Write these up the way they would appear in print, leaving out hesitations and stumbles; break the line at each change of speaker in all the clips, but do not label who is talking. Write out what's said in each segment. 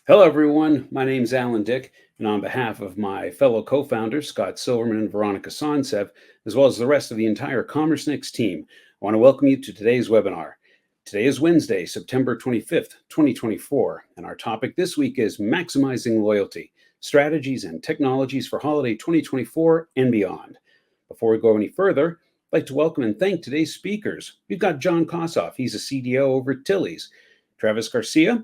Hello, everyone. My name's Alan Dick, and on behalf of my fellow co founders, Scott Silverman and Veronica Sonsev, as well as the rest of the entire Commerce Next team, I want to welcome you to today's webinar. Today is Wednesday, September 25th, 2024, and our topic this week is Maximizing Loyalty Strategies and Technologies for Holiday 2024 and Beyond. Before we go any further, I'd like to welcome and thank today's speakers. We've got John Kosoff, he's a CDO over at Tillys, Travis Garcia.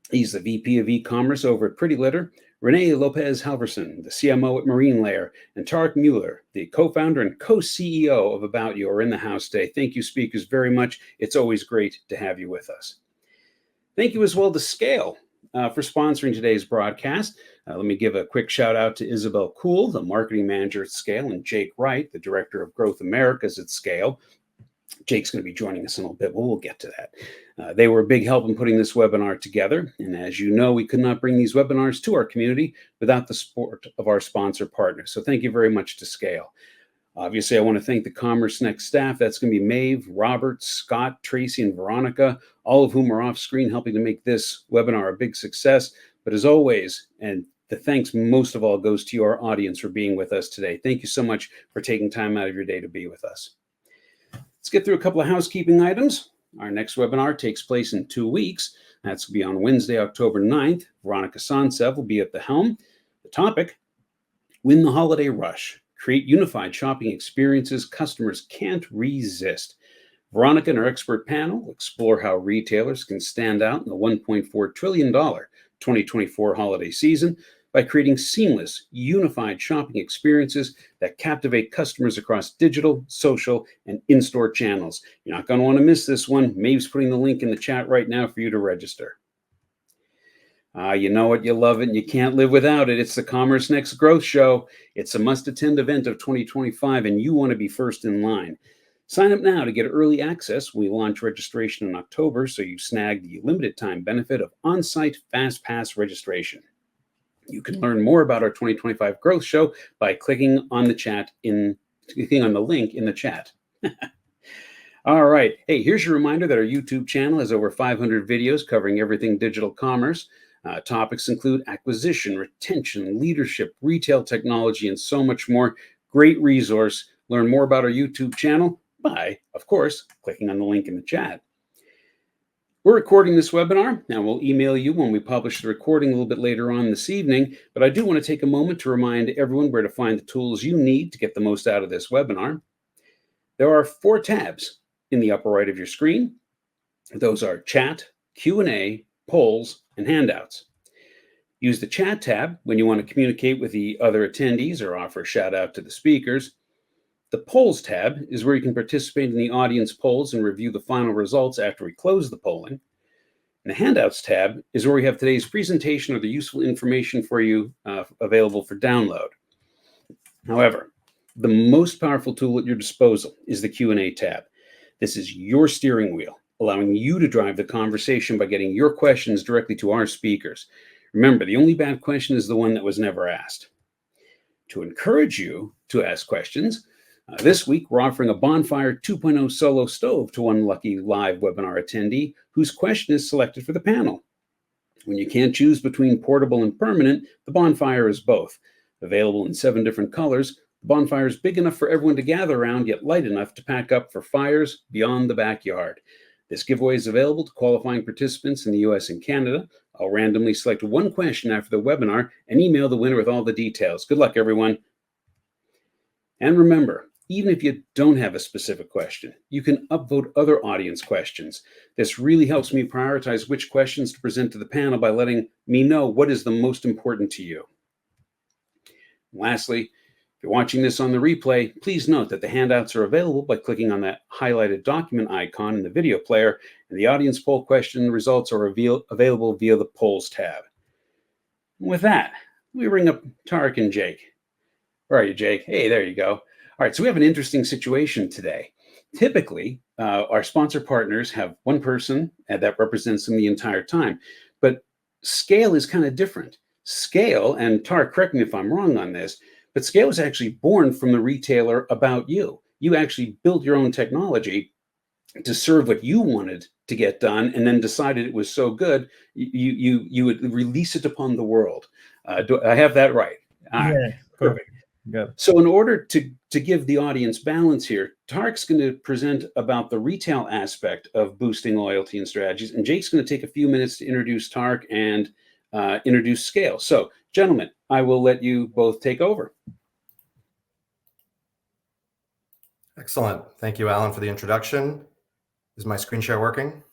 He's the VP of eCommerce over at PrettyLitter, Renee Lopez-Halverson, the CMO at Marine Layer, and Tarek Mueller, the co-founder and co-CEO of About You, are in the house today. Thank you, speakers, very much. It's always great to have you with us. Thank you as well to Scale for sponsoring today's broadcast. Let me give a quick shout out to Isabel Kuhl, the marketing manager at Scale, and Jake Wright, the director of Growth Americas at Scale. Jake's going to be joining us in a little bit, but we'll get to that. They were a big help in putting this webinar together. And as you know, we could not bring these webinars to our community without the support of our sponsor partners. So thank you very much to Scale. Obviously, I want to thank the Commerce Next staff. That's going to be Maeve, Robert, Scott, Tracy, and Veronica, all of whom are off screen helping to make this webinar a big success. But as always, and the thanks most of all goes to your audience for being with us today. Thank you so much for taking time out of your day to be with us. Let's get through a couple of housekeeping items. Our next webinar takes place in 2 weeks. That's going to be on Wednesday, October 9th. Veronica Sonsev will be at the helm. The topic, Win the Holiday Rush. Create unified shopping experiences customers can't resist. Veronica and her expert panel will explore how retailers can stand out in the $1.4 trillion 2024 holiday season by creating seamless, unified shopping experiences that captivate customers across digital, social, and in-store channels. You're not going to want to miss this one. Maeve's putting the link in the chat right now for you to register. You know it, you love it, and you can't live without it. It's the Commerce Next Growth Show. It's a must-attend event of 2025, and you want to be first in line. Sign up now to get early access. We launch registration in October, so you snag the limited time benefit of on-site Fast Pass registration. You can learn more about our 2025 Growth Show by clicking on the link in the chat. All right. Hey, here's your reminder that our YouTube channel has over 500 videos covering everything digital commerce. Topics include acquisition, retention, leadership, retail technology, and so much more. Great resource. Learn more about our YouTube channel by, of course, clicking on the link in the chat. We're recording this webinar, and we'll email you when we publish the recording a little bit later on this evening, but I do want to take a moment to remind everyone where to find the tools you need to get the most out of this webinar. There are 4 tabs in the upper right of your screen. Those are Chat, Q&A, Polls, and Handouts. Use the Chat tab when you want to communicate with the other attendees or offer a shout out to the speakers. The Polls tab is where you can participate in the audience polls and review the final results after we close the polling. And the Handouts tab is where we have today's presentation or the useful information for you available for download. However, the most powerful tool at your disposal is the Q&A tab. This is your steering wheel, allowing you to drive the conversation by getting your questions directly to our speakers. Remember, the only bad question is the one that was never asked. To encourage you to ask questions, this week, we're offering a Bonfire 2.0 solo stove to one lucky live webinar attendee whose question is selected for the panel. When you can't choose between portable and permanent, the Bonfire is both. Available in 7 different colors, the Bonfire is big enough for everyone to gather around, yet light enough to pack up for fires beyond the backyard. This giveaway is available to qualifying participants in the US and Canada. I'll randomly select one question after the webinar and email the winner with all the details. Good luck, everyone. And remember, even if you don't have a specific question, you can upvote other audience questions. This really helps me prioritize which questions to present to the panel by letting me know what is the most important to you. Lastly, if you're watching this on the replay, please note that the handouts are available by clicking on that highlighted document icon in the video player, and the audience poll question results are available via the Polls tab. With that, we bring up Tarek and Jake. Where are you, Jake? Hey, there you go. All right, so we have an interesting situation today. Typically, our sponsor partners have one person that represents them the entire time, but Scale is kind of different. Scale, and Tarek, correct me if I'm wrong on this, but Scale was actually born from the retailer About You. You actually built your own technology to serve what you wanted to get done, and then decided it was so good, you would release it upon the world. Do I have that right?
Yeah,
Perfect.
good.
So in order to give the audience balance here, Tarek's going to present about the retail aspect of boosting loyalty and strategies, and Jake's going to take a few minutes to introduce Tarek and introduce scale. So, gentlemen, I will let you both take over.
Excellent. Thank you, Alan, for the introduction. Is my screen share working?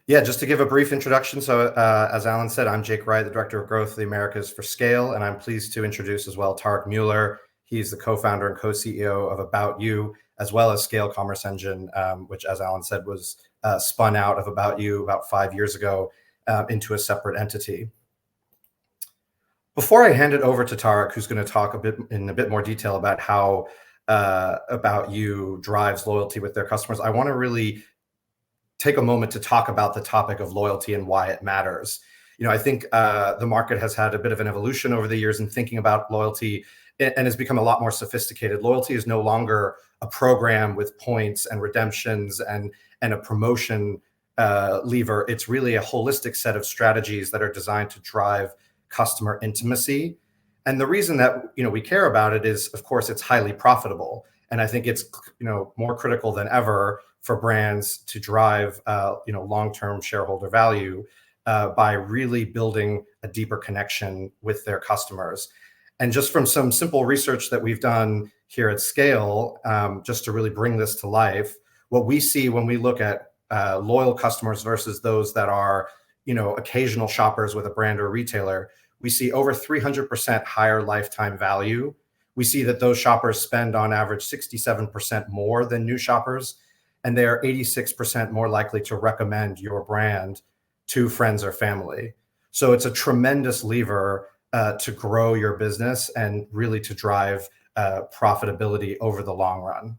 Yeah, just to give a brief introduction. So as Alan said, I'm Jake Wright, the Director of Growth of the Americas for Scale, and I'm pleased to introduce as well Tarek Mueller. He's the co-founder and co-CEO of About You, as well as Scale Commerce Engine, which, as Alan said, was spun out of About You about 5 years ago into a separate entity. Before I hand it over to Tarek, who's going to talk in a bit more detail about how About You drives loyalty with their customers, I want to really take a moment to talk about the topic of loyalty and why it matters. I think the market has had a bit of an evolution over the years in thinking about loyalty and has become a lot more sophisticated. Loyalty is no longer a program with points and redemptions and a promotion lever. It's really a holistic set of strategies that are designed to drive customer intimacy. And the reason that we care about it is, of course, it's highly profitable. And I think it's more critical than ever for brands to drive long-term shareholder value by really building a deeper connection with their customers. And just from some simple research that we've done here at Scale, just to really bring this to life, what we see when we look at loyal customers versus those that are occasional shoppers with a brand or retailer, we see over 300% higher lifetime value. We see that those shoppers spend on average 67% more than new shoppers, and they are 86% more likely to recommend your brand to friends or family. So it's a tremendous lever to grow your business and really to drive profitability over the long run.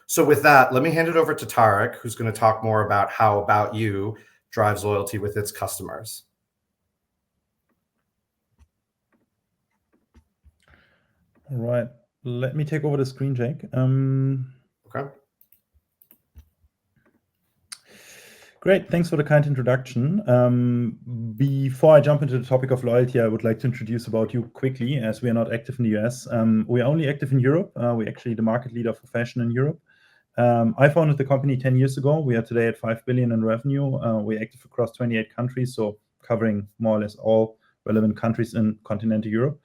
So with that, let me hand it over to Tarek, who's going to talk more about how About You drives loyalty with its customers.
All right. Let me take over the screen, Jake.
Okay.
Great. Thanks for the kind introduction. Before I jump into the topic of loyalty, I would like to introduce About You quickly, as we are not active in the US. We are only active in Europe. We're actually the market leader for fashion in Europe. I founded the company 10 years ago. We are today at 5 billion in revenue. We're active across 28 countries, so covering more or less all relevant countries in continental Europe.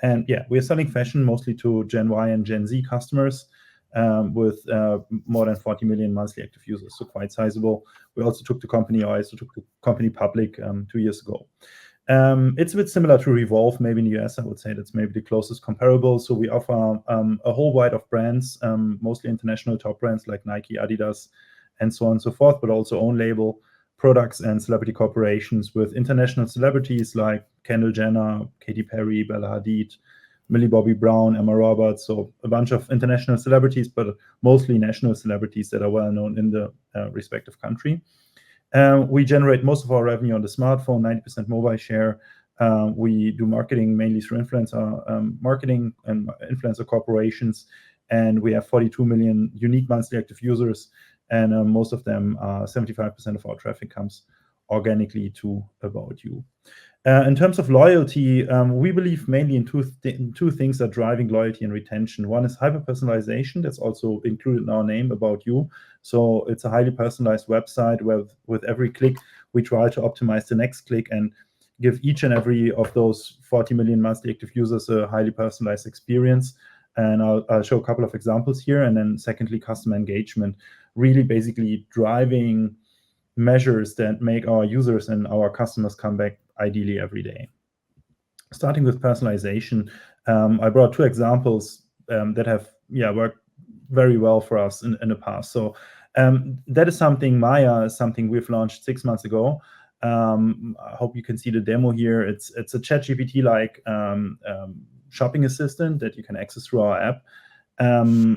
And yeah, we're selling fashion mostly to Gen Y and Gen Z customers with more than 40 million monthly active users, so quite sizable. We also took the company public 2 years ago. It's a bit similar to Revolve, maybe in the US. I would say that's maybe the closest comparable. So we offer a whole wide of brands, mostly international top brands like Nike, Adidas, and so on and so forth, but also own label products and celebrity corporations with international celebrities like Kendall Jenner, Katy Perry, Bella Hadid, Millie Bobby Brown, Emma Roberts. So a bunch of international celebrities, but mostly national celebrities that are well known in the respective country. We generate most of our revenue on the smartphone, 90% mobile share. We do marketing mainly through influencer marketing and influencer corporations. And we have 42 million unique monthly active users. And most of them, 75% of our traffic comes organically to About You. In terms of loyalty, we believe mainly in two things that are driving loyalty and retention. One is hyper-personalization. That's also included in our name, About You. So it's a highly personalized website where with every click, we try to optimize the next click and give each and every of those 40 million monthly active users a highly personalized experience. And I'll show a couple of examples here. And then secondly, customer engagement, really basically driving measures that make our users and our customers come back ideally every day. Starting with personalization, I brought two examples that have worked very well for us in the past. So that is something, Maya is something we've launched 6 months ago. I hope you can see the demo here. It's a ChatGPT-like shopping assistant that you can access through our app.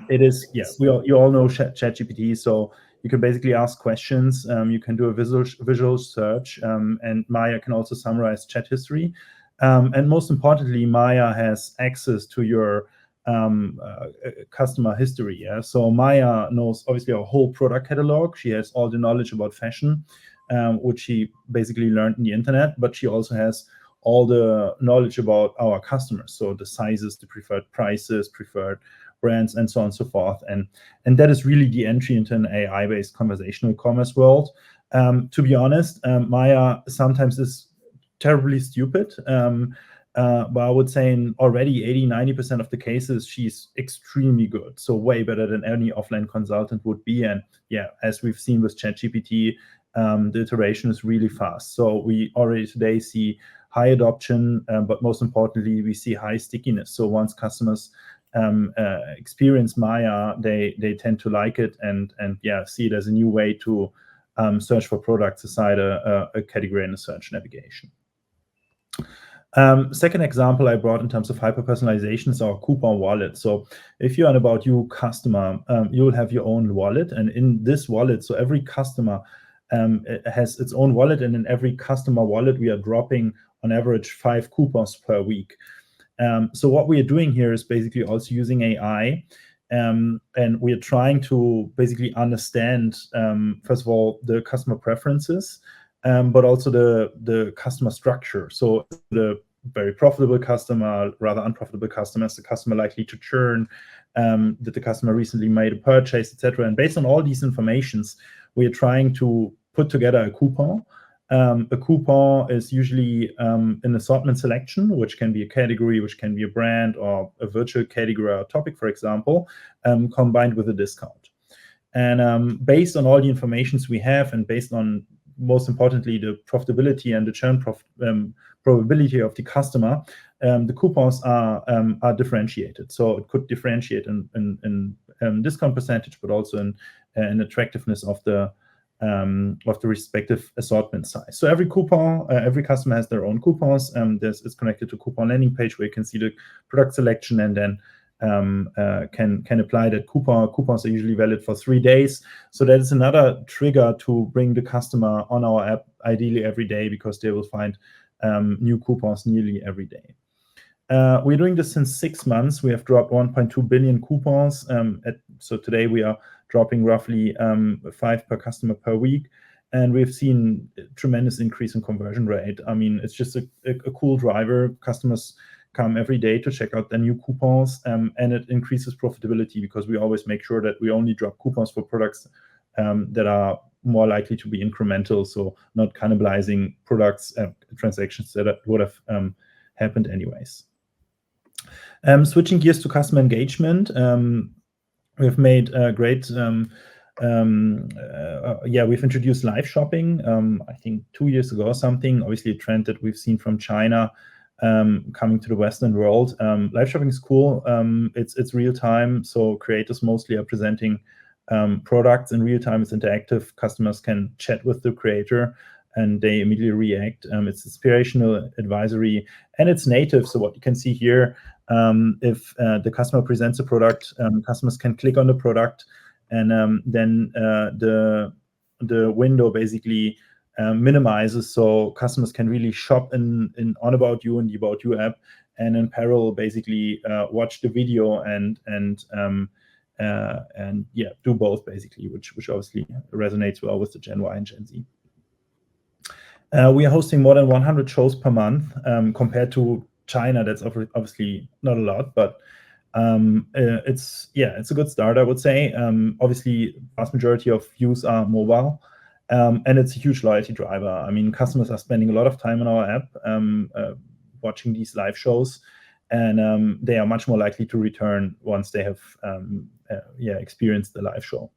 It is, you all know ChatGPT, so you can basically ask questions. You can do a visual search, and Maya can also summarize chat history. And most importantly, Maya has access to your customer history. Yeah? So Maya knows obviously our whole product catalog. She has all the knowledge about fashion, which she basically learned in the internet, but she also has all the knowledge about our customers. So the sizes, the preferred prices, preferred brands, and so on and so forth. And that is really the entry into an AI-based conversational commerce world. To be honest, Maya sometimes is terribly stupid. But I would say in already 80-90% of the cases, she's extremely good. So way better than any offline consultant would be. And yeah, as we've seen with ChatGPT, the iteration is really fast. So we already today see high adoption, but most importantly, we see high stickiness. So once customers experience Maya, they tend to like it and yeah, see it as a new way to search for products aside a category in the search navigation. Second example I brought in terms of hyper-personalization is our coupon wallet. So if you're an About You customer, you will have your own wallet. And in this wallet, so every customer has its own wallet. And in every customer wallet, we are dropping on average 5 coupons per week. So what we are doing here is basically also using AI. And we are trying to basically understand, first of all, the customer preferences, but also the customer structure. So the very profitable customer, rather unprofitable customers, the customer likely to churn, that the customer recently made a purchase, etc. And based on all these informations, we are trying to put together a coupon. A coupon is usually an assortment selection, which can be a category, which can be a brand or a virtual category or topic, for example, combined with a discount. And based on all the informations we have, and based on, most importantly, the profitability and the churn probability of the customer, the coupons are differentiated. So it could differentiate in discount percentage, but also in attractiveness of the respective assortment size. So every coupon, every customer has their own coupons. It's connected to a coupon landing page where you can see the product selection and then can apply that coupon. Coupons are usually valid for 3 days. So that is another trigger to bring the customer on our app, ideally every day, because they will find new coupons nearly every day. We're doing this since 6 months. We have dropped 1.2 billion coupons. So today we are dropping roughly 5 per customer per week. And we've seen a tremendous increase in conversion rate. I mean, it's just a cool driver. Customers come every day to check out the new coupons, and it increases profitability because we always make sure that we only drop coupons for products that are more likely to be incremental, so not cannibalizing products, transactions that would have happened anyways. Switching gears to customer engagement, we've made great, we've introduced live shopping, I think 2 years ago or something, obviously a trend that we've seen from China coming to the Western world. Live shopping is cool. It's real time, so creators mostly are presenting products in real time. It's interactive. Customers can chat with the creator and they immediately react. It's inspirational, advisory, and it's native. So what you can see here, if the customer presents a product, customers can click on the product, and then the window basically minimizes, so customers can really shop on About You in the About You app, and in parallel basically watch the video and do both basically, which obviously resonates well with the Gen Y and Gen Z. We are hosting more than 100 shows per month. Compared to China, that's obviously not a lot, but it's a good start, I would say. Obviously, vast majority of views are mobile, and it's a huge loyalty driver. I mean, customers are spending a lot of time on our app, watching these live shows, and they are much more likely to return once they have experienced the live show.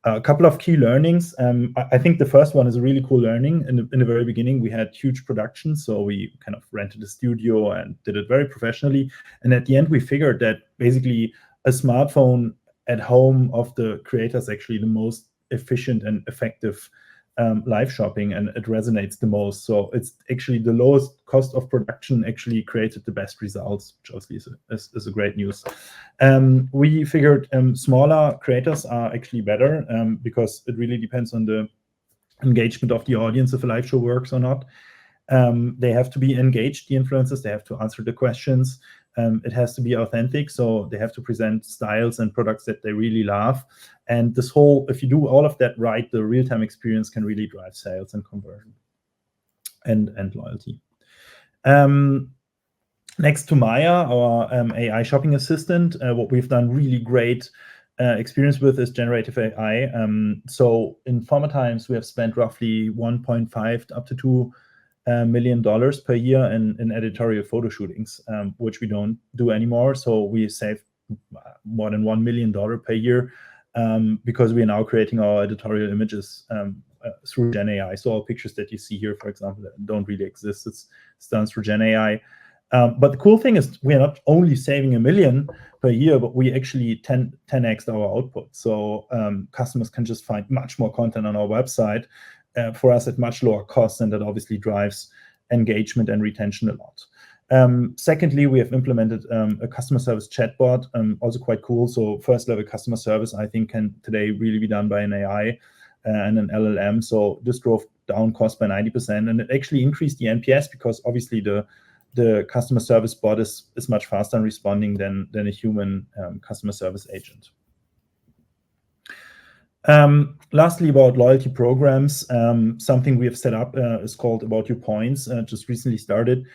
A couple of key learnings. I think the first one is a really cool learning. In the very beginning, we had huge production, so we kind of rented a studio and did it very professionally. And at the end, we figured that basically a smartphone at home of the creator is actually the most efficient and effective live shopping, and it resonates the most. So it's actually the lowest cost of production actually created the best results, which obviously is a great news. We figured smaller creators are actually better because it really depends on the engagement of the audience if a live show works or not. They have to be engaged, the influencers, they have to answer the questions. It has to be authentic, so they have to present styles and products that they really love. And this whole, if you do all of that right, the real-time experience can really drive sales and conversion and loyalty. Next to Maya, our AI shopping assistant, what we've done really great experience with is generative AI. So in former times, we have spent roughly 1.5 up to $2 million per year in editorial photo shootings, which we don't do anymore. So we save more than $1 million per year because we are now creating our editorial images through Gen AI. So all pictures that you see here, for example, that don't really exist, it's done through Gen AI. But the cool thing is we are not only saving $1 million per year, but we actually 10x our output. So customers can just find much more content on our website for us at much lower cost, and that obviously drives engagement and retention a lot. Secondly, we have implemented a customer service chatbot, also quite cool. So first level customer service, I think, can today really be done by an AI and an LLM. So this drove down cost by 90%, and it actually increased the NPS because obviously the customer service bot is much faster in responding than a human customer service agent. Lastly, about loyalty programs, something we have set up is called About You Points, just recently started,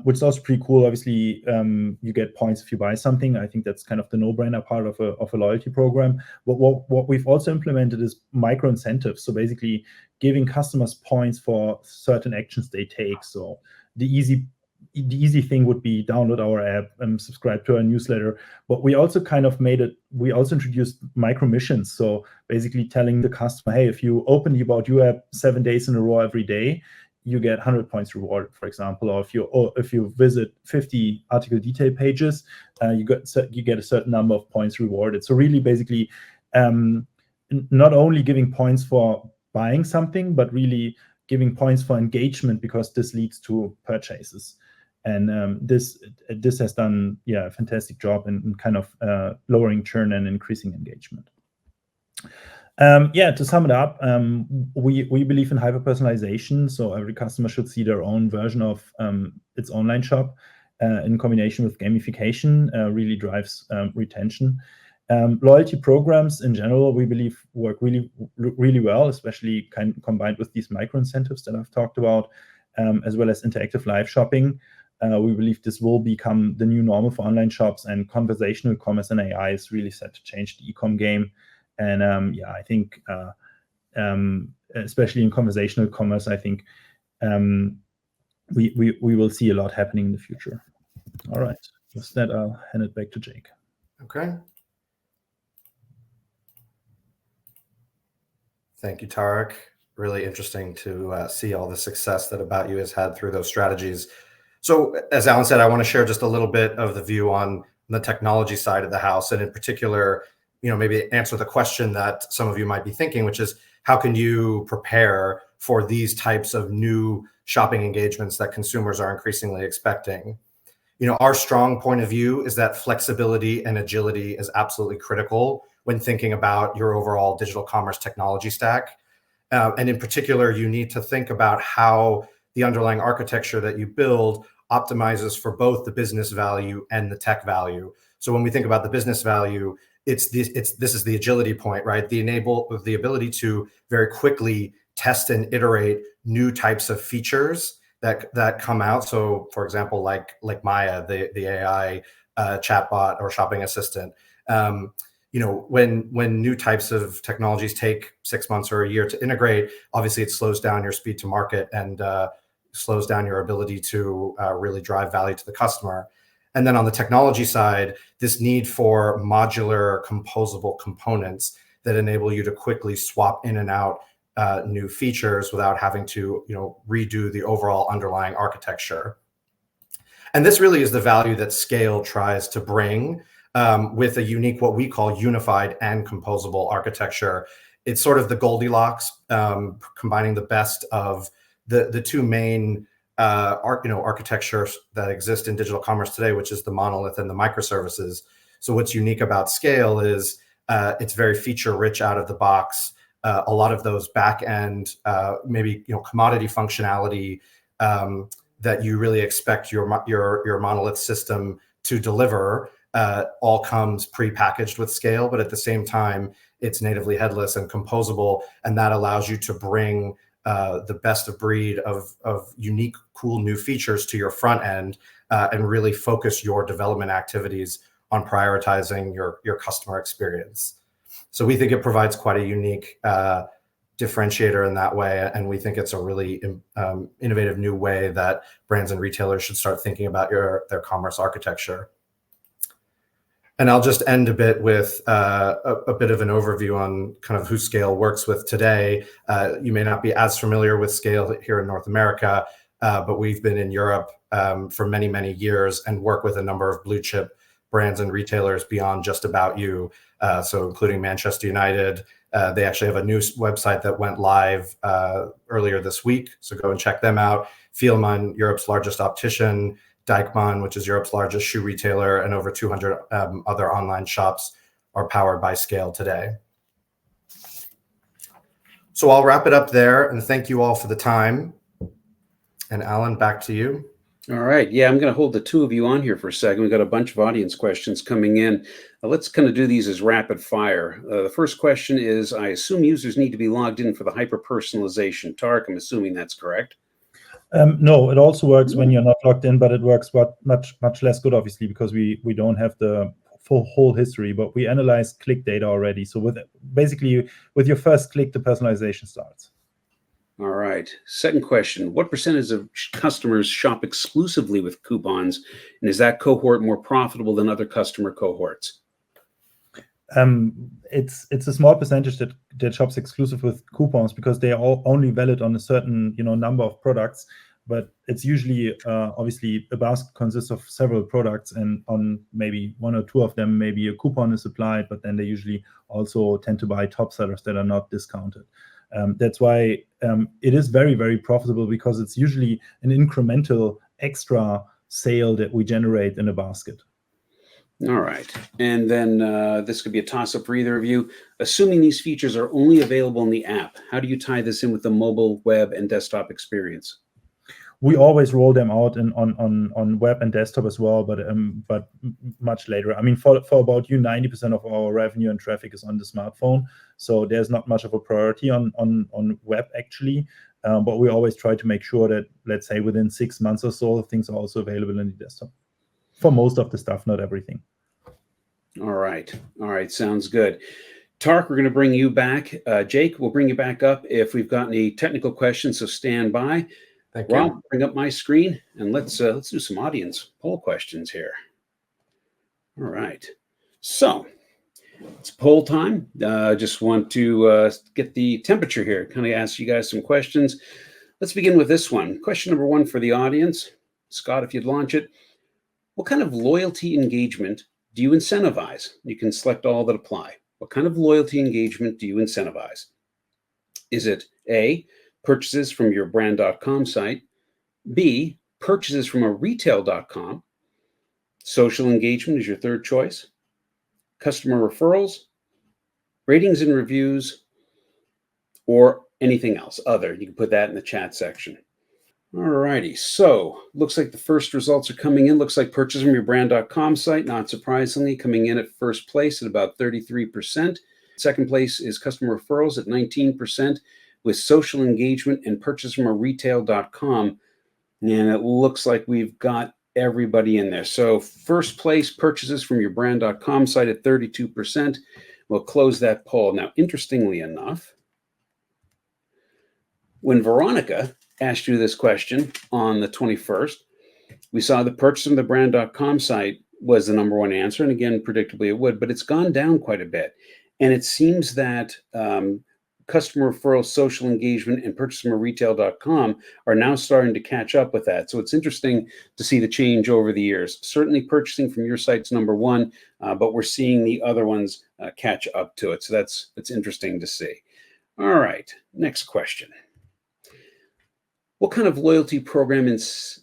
which is also pretty cool. Obviously, you get points if you buy something. I think that's kind of the no-brainer part of a loyalty program. But what we've also implemented is micro incentives. So basically giving customers points for certain actions they take. So the easy thing would be download our app and subscribe to our newsletter. But we also kind of we also introduced micro missions. So basically telling the customer, hey, if you open the About You app 7 days in a row every day, you get 100 points rewarded, for example. Or if you visit 50 article detail pages, you get a certain number of points rewarded. So really basically not only giving points for buying something, but really giving points for engagement, because this leads to purchases. And this has done a fantastic job in kind of lowering churn and increasing engagement. To sum it up, we believe in hyper-personalization. So every customer should see their own version of its online shop in combination with gamification really drives retention. Loyalty programs in general, we believe, work really, really well, especially combined with these micro incentives that I've talked about, as well as interactive live shopping. We believe this will become the new normal for online shops, and conversational commerce and AI is really set to change the e-com game. And I think, especially in conversational commerce, I think we will see a lot happening in the future. All right, with that, I'll hand it back to Jake.
Okay. Thank you, Tarek. Really interesting to see all the success that About You has had through those strategies. So as Alan said, I want to share just a little bit of the view on the technology side of the house, and in particular, maybe answer the question that some of you might be thinking, which is, how can you prepare for these types of new shopping engagements that consumers are increasingly expecting? Our strong point of view is that flexibility and agility is absolutely critical when thinking about your overall digital commerce technology stack. And in particular, you need to think about how the underlying architecture that you build optimizes for both the business value and the tech value. So when we think about the business value, this is the agility point, right? The ability to very quickly test and iterate new types of features that come out. So for example, like Maya, the AI chatbot or shopping assistant. When new types of technologies take 6 months or a year to integrate, obviously it slows down your speed to market and slows down your ability to really drive value to the customer. And then on the technology side, this need for modular composable components that enable you to quickly swap in and out new features without having to redo the overall underlying architecture. And this really is the value that scale tries to bring with a unique, what we call unified and composable architecture. It's sort of the Goldilocks, combining the best of the two main architectures that exist in digital commerce today, which is the monolith and the microservices. So what's unique about scale is it's very feature rich out of the box. A lot of those back end, maybe commodity functionality that you really expect your monolith system to deliver all comes pre-packaged with Scale, but at the same time, it's natively headless and composable, and that allows you to bring the best of breed of unique, cool new features to your front end and really focus your development activities on prioritizing your customer experience. So we think it provides quite a unique differentiator in that way, and we think it's a really innovative new way that brands and retailers should start thinking about their commerce architecture. And I'll just end a bit with a bit of an overview on kind of who Scale works with today. You may not be as familiar with Scale here in North America, but we've been in Europe for many, many years and work with a number of blue chip brands and retailers beyond just About You. So including Manchester United. They actually have a new website that went live earlier this week. So go and check them out. Fielmann, Europe's largest optician, Deichmann, which is Europe's largest shoe retailer, and over 200 other online shops are powered by Scale today. So I'll wrap it up there and thank you all for the time. And Alan, back to you.
All right. Yeah, I'm going to hold the two of you on here for a second. We've got a bunch of audience questions coming in. Let's kind of do these as rapid fire. The first question is, I assume users need to be logged in for the hyper-personalization. Tarek, I'm assuming that's correct.
No, it also works when you're not logged in, but it works much less good, obviously, because we don't have the full whole history, but we analyze click data already. So with your first click, the personalization starts.
All right. Second question, what percentage of customers shop exclusively with coupons? And is that cohort more profitable than other customer cohorts?
It's a small percentage that shops exclusive with coupons because they are all only valid on a certain number of products. But it's usually obviously a basket consists of several products, and on maybe one or two of them, maybe a coupon is applied. But then they usually also tend to buy top sellers that are not discounted. That's why it is very, very profitable, because it's usually an incremental extra sale that we generate in a basket.
All right. And then this could be a toss-up for either of you. Assuming these features are only available in the app, how do you tie this in with the mobile, web, and desktop experience?
We always roll them out on web and desktop as well, but much later. I mean, for About You, 90% of our revenue and traffic is on the smartphone, so there's not much of a priority on web actually. But we always try to make sure that, let's say, within 6 months or so, things are also available in the desktop. For most of the stuff, not everything.
All right. Sounds good. Tarek, we're going to bring you back. Jake, we'll bring you back up if we've got any technical questions, so stand by.
Thank you.
Rob, bring up my screen and let's do some audience poll questions here. All right. So it's poll time. Just want to get the temperature here, kind of ask you guys some questions. Let's begin with this one. Question number one for the audience. Scott, if you'd launch it. What kind of loyalty engagement do you incentivize? You can select all that apply. What kind of loyalty engagement do you incentivize? Is it A, purchases from your brand.com site, B, purchases from a retail.com, social engagement is your third choice, customer referrals, ratings and reviews, or anything else, other? You can put that in the chat section. All righty, so looks like the first results are coming in. Looks like purchase from your brand.com site, not surprisingly, coming in at first place at about 33%. Second place is customer referrals at 19%, with social engagement and purchase from a retail.com. And it looks like we've got everybody in there. So first place, purchases from your brand.com site at 32%. We'll close that poll. Now, interestingly enough, when Veronica asked you this question on the 21st, we saw the purchase from the brand.com site was the number one answer. And again, predictably it would, but it's gone down quite a bit. And it seems that customer referrals, social engagement, and purchase from a retail.com are now starting to catch up with that. So it's interesting to see the change over the years. Certainly purchasing from your site's number one, but we're seeing the other ones catch up to it. So that's interesting to see. All right, next question. What kind of loyalty program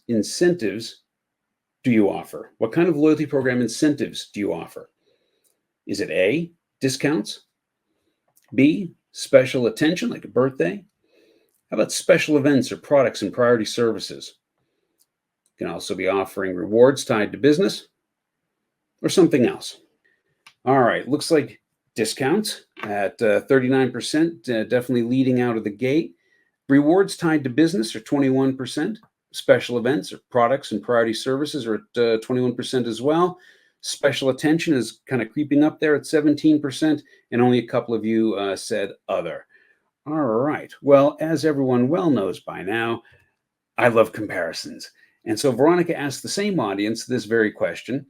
incentives do you offer? What kind of loyalty program incentives do you offer? Is it A, discounts? B, special attention like a birthday? How about special events or products and priority services? You can also be offering rewards tied to business, or something else? All right, looks like discounts at 39%, definitely leading out of the gate. Rewards tied to business are 21%. Special events or products and priority services are at 21% as well. Special attention is kind of creeping up there at 17%, and only a couple of you said other. All right. Well, as everyone well knows by now, I love comparisons. And so Veronica asked the same audience this very question,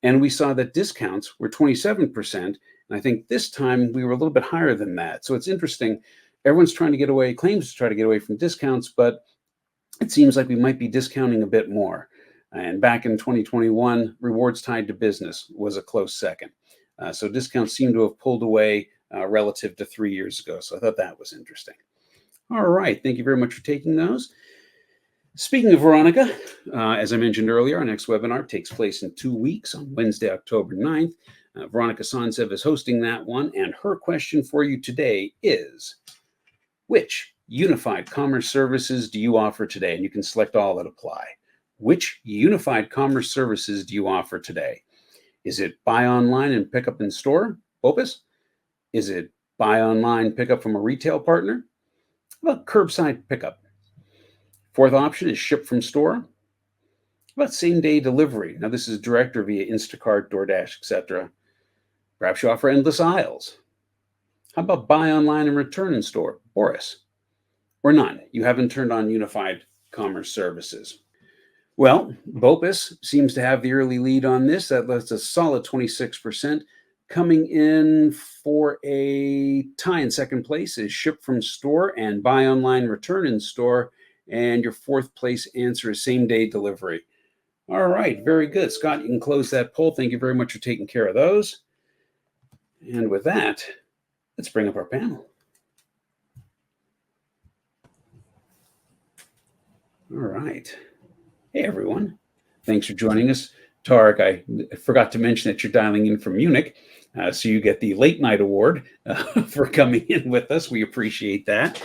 and we saw that discounts were 27%. And I think this time we were a little bit higher than that. So it's interesting. Everyone's trying to get away, claims to try to get away from discounts, but it seems like we might be discounting a bit more. And back in 2021, rewards tied to business was a close second. So discounts seem to have pulled away relative to 3 years ago. So I thought that was interesting. All right. Thank you very much for taking those. Speaking of Veronica, as I mentioned earlier, our next webinar takes place in 2 weeks on Wednesday, October 9th. Veronica Sonsev is hosting that one, and her question for you today is, which unified commerce services do you offer today? And you can select all that apply. Which unified commerce services do you offer today? Is it buy online and pick up in store, Opus? Is it buy online, pick up from a retail partner? How about curbside pickup? Fourth option is ship from store. How about same-day delivery? Now, this is direct or via Instacart, DoorDash, etc. Perhaps you offer endless aisles. How about buy online and return in store, Boris? Or none? You haven't turned on unified commerce services. Well, Bopus seems to have the early lead on this. That's a solid 26%. Coming in for a tie in second place is ship from store and buy online, return in store. And your fourth place answer is same-day delivery. All right, very good. Scott, you can close that poll. Thank you very much for taking care of those. And with that, let's bring up our panel. All right. Hey, everyone. Thanks for joining us. Tarek, I forgot to mention that you're dialing in from Munich, so you get the late night award for coming in with us. We appreciate that.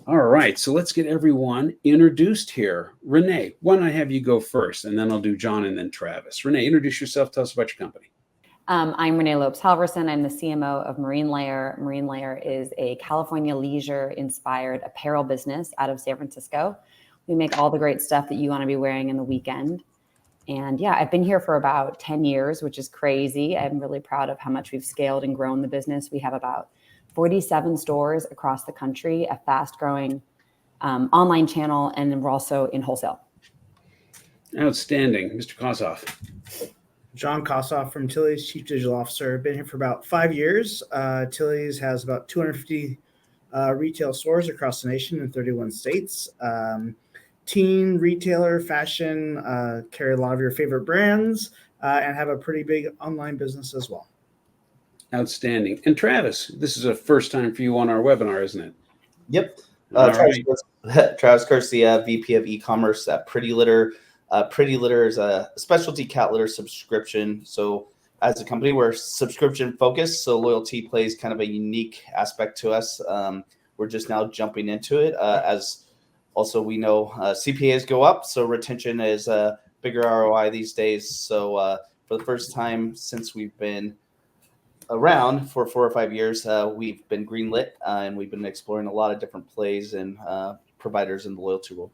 All right, so let's get everyone introduced here. Renee, why don't I have you go first, and then I'll do John and then Travis. Renee, introduce yourself. Tell us about your company.
I'm Renee Lopes-Halverson. I'm the CMO of Marine Layer. Marine Layer is a California leisure-inspired apparel business out of San Francisco. We make all the great stuff that you want to be wearing in the weekend. And yeah, I've been here for about 10 years, which is crazy. I'm really proud of how much we've scaled and grown the business. We have about 47 stores across the country, a fast-growing online channel, and then we're also in wholesale.
Outstanding. Mr. Kosoff.
John Kosoff from Tillys, Chief Digital Officer. Been here for about 5 years. Tillys has about 250 retail stores across the nation in 31 states. Teen, retailer, fashion, carry a lot of your favorite brands, and have a pretty big online business as well.
Outstanding. And Travis, this is a first time for you on our webinar, isn't it?
Yep.
Right.
Travis Garcia, VP of eCommerce at PrettyLitter. PrettyLitter is a specialty cat litter subscription. So as a company, we're subscription focused. So loyalty plays kind of a unique aspect to us. We're just now jumping into it. As also we know CPAs go up. So retention is a bigger ROI these days. So for the first time since we've been around for 4 or 5 years, we've been greenlit and we've been exploring a lot of different plays and providers in the loyalty world.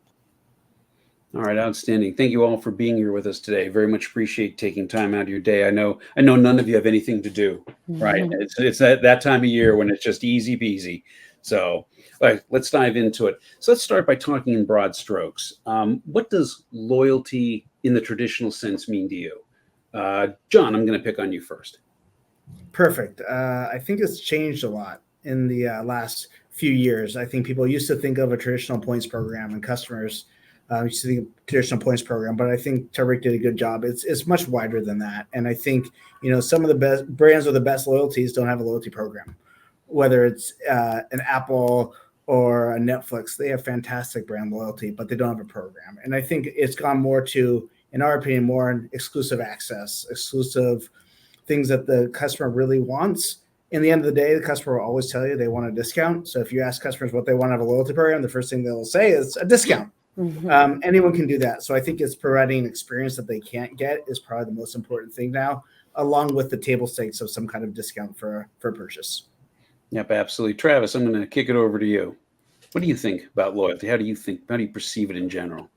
All right, outstanding. Thank you all for being here with us today. Very much appreciate taking time out of your day. I know none of you have anything to do, right? It's that time of year when it's just easy peasy. So all right, let's dive into it. So let's start by talking in broad strokes. What does loyalty in the traditional sense mean to you? John, I'm going to pick on you first.
Perfect. I think it's changed a lot in the last few years. I think people used to think of a traditional points program and customers used to think of traditional points program, but I think Tarek did a good job. It's much wider than that. And I think, some of the best brands with the best loyalties don't have a loyalty program, whether it's an Apple or a Netflix. They have fantastic brand loyalty, but they don't have a program. And I think it's gone more to, in our opinion, more exclusive access, exclusive things that the customer really wants. In the end of the day, the customer will always tell you they want a discount. So if you ask customers what they want out of a loyalty program, the first thing they'll say is a discount. Anyone can do that. So I think it's providing an experience that they can't get is probably the most important thing now, along with the table stakes of some kind of discount for purchase.
Yep, absolutely. Travis, I'm going to kick it over to you. What do you think about loyalty? How do you perceive it in general?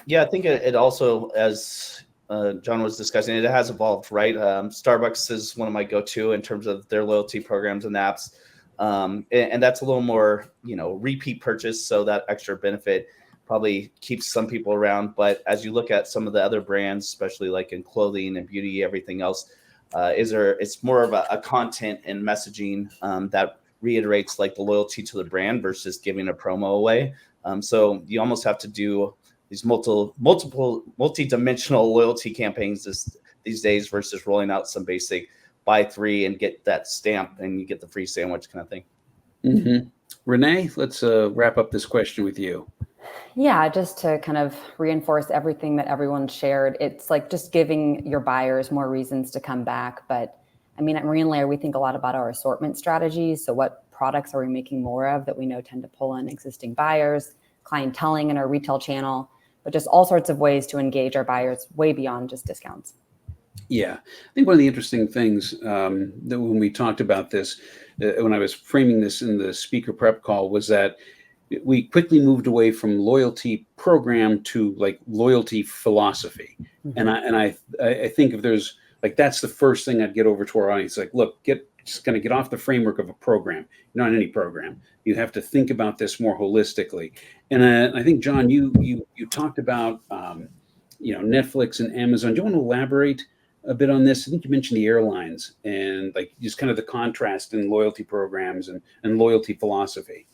Yeah, I think it also, as John was discussing, it has evolved, right? Starbucks is one of my go-to in terms of their loyalty programs and apps. And that's a little more, repeat purchase. So that extra benefit probably keeps some people around. But as you look at some of the other brands, especially like in clothing and beauty, everything else, it's more of a content and messaging that reiterates like the loyalty to the brand versus giving a promo away. So you almost have to do these multi-dimensional loyalty campaigns these days versus rolling out some basic buy 3 and get that stamp and you get the free sandwich kind of thing.
Mm-hmm. Renee, let's wrap up this question with you.
Yeah, just to kind of reinforce everything that everyone shared, it's like just giving your buyers more reasons to come back. But I mean, at Marine Layer, we think a lot about our assortment strategies. So what products are we making more of that we know tend to pull in existing buyers, clienteling in our retail channel, but just all sorts of ways to engage our buyers way beyond just discounts.
Yeah, I think one of the interesting things that when we talked about this, when I was framing this in the speaker prep call, was that we quickly moved away from loyalty program to like loyalty philosophy. Mm-hmm. And I think if there's like, that's the first thing I'd get over to our audience. Like, look, just kind of get off the framework of a program, not any program. You have to think about this more holistically. And I think, John, you talked about, Netflix and Amazon. Do you want to elaborate a bit on this? I think you mentioned the airlines and like just kind of the contrast in loyalty programs and loyalty philosophy.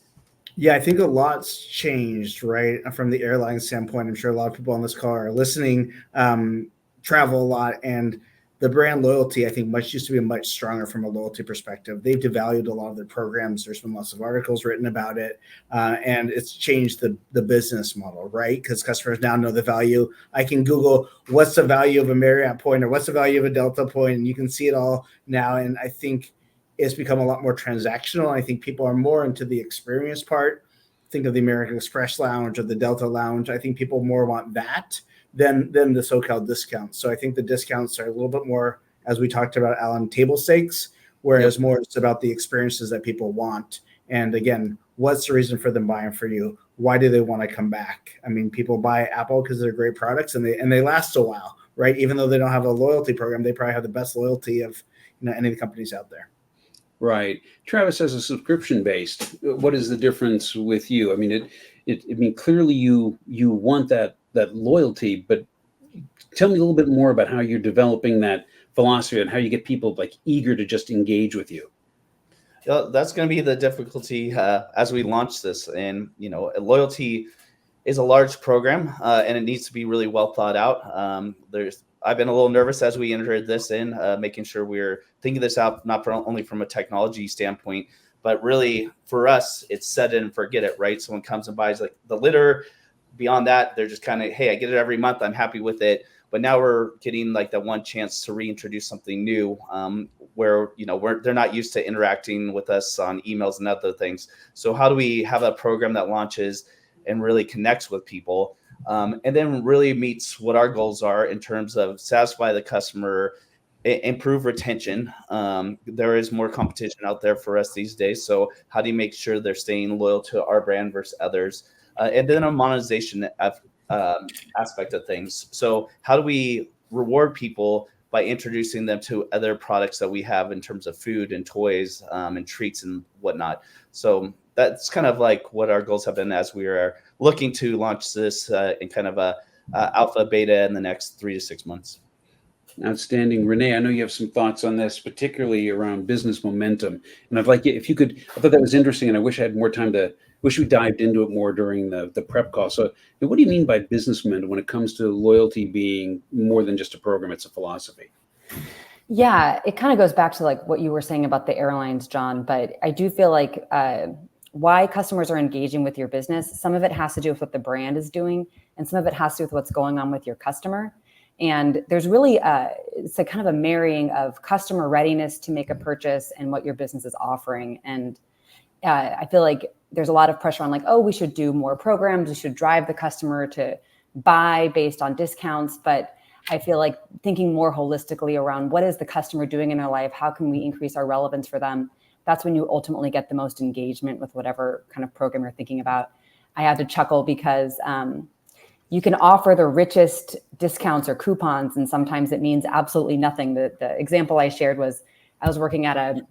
Yeah, I think a lot's changed, right? From the airline standpoint, I'm sure a lot of people on this call are listening, travel a lot, and the brand loyalty, I think, used to be much stronger from a loyalty perspective. They've devalued a lot of their programs. There's been lots of articles written about it, and it's changed the business model, right? Because customers now know the value. I can Google what's the value of a Marriott point or what's the value of a Delta point, and you can see it all now. And I think it's become a lot more transactional. I think people are more into the experience part. Think of the American Express Lounge or the Delta Lounge. I think people more want that than the so-called discounts. So I think the discounts are a little bit more, as we talked about, Alan, table stakes, whereas more it's about the experiences that people want. And again, what's the reason for them buying for you? Why do they want to come back? I mean, people buy Apple because they're great products and they last a while, right? Even though they don't have a loyalty program, they probably have the best loyalty of any of the companies out there.
Right. Travis, as a subscription based, what is the difference with you? I mean, clearly you want that loyalty, but tell me a little bit more about how you're developing that philosophy and how you get people like eager to just engage with you.
That's going to be the difficulty as we launch this. And, loyalty is a large program and it needs to be really well thought out. I've been a little nervous as we entered this in, making sure we're thinking this out, not only from a technology standpoint, but really for us, it's set it and forget it, right? Someone comes and buys like the litter. Beyond that, they're just kind of, hey, I get it every month. I'm happy with it. But now we're getting like that one chance to reintroduce something new where, they're not used to interacting with us on emails and other things. So how do we have a program that launches and really connects with people? And then really meets what our goals are in terms of satisfy the customer, improve retention. There is more competition out there for us these days. So how do you make sure they're staying loyal to our brand versus others? And then a monetization aspect of things. So how do we reward people by introducing them to other products that we have in terms of food and toys and treats and whatnot? So that's kind of like what our goals have been as we are looking to launch this in kind of a alpha beta in the next 3 to 6 months.
Outstanding. Renee, I know you have some thoughts on this, particularly around business momentum. And I'd like you, if you could, I thought that was interesting and I wish I had more time wish we dived into it more during the prep call. So what do you mean by business momentum when it comes to loyalty being more than just a program, it's a philosophy?
Yeah, it kind of goes back to like what you were saying about the airlines, John, but I do feel like why customers are engaging with your business, some of it has to do with what the brand is doing, and some of it has to do with what's going on with your customer. And there's really it's a kind of a marrying of customer readiness to make a purchase and what your business is offering. And I feel like there's a lot of pressure on like, oh, we should do more programs. We should drive the customer to buy based on discounts. But I feel like thinking more holistically around what is the customer doing in their life? How can we increase our relevance for them? That's when you ultimately get the most engagement with whatever kind of program you're thinking about. I had to chuckle because you can offer the richest discounts or coupons, and sometimes it means absolutely nothing. The example I shared was I was working at an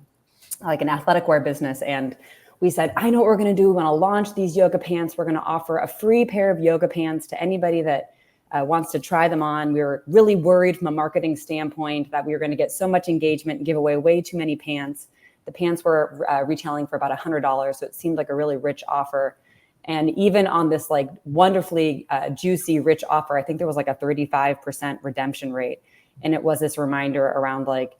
athletic wear business, and we said, I know what we're going to do. We're going to launch these yoga pants. We're going to offer a free pair of yoga pants to anybody that wants to try them on. We were really worried from a marketing standpoint that we were going to get so much engagement and give away way too many pants. The pants were retailing for about $100, so it seemed like a really rich offer. And even on this like wonderfully juicy, rich offer, I think there was like a 35% redemption rate. And it was this reminder around like,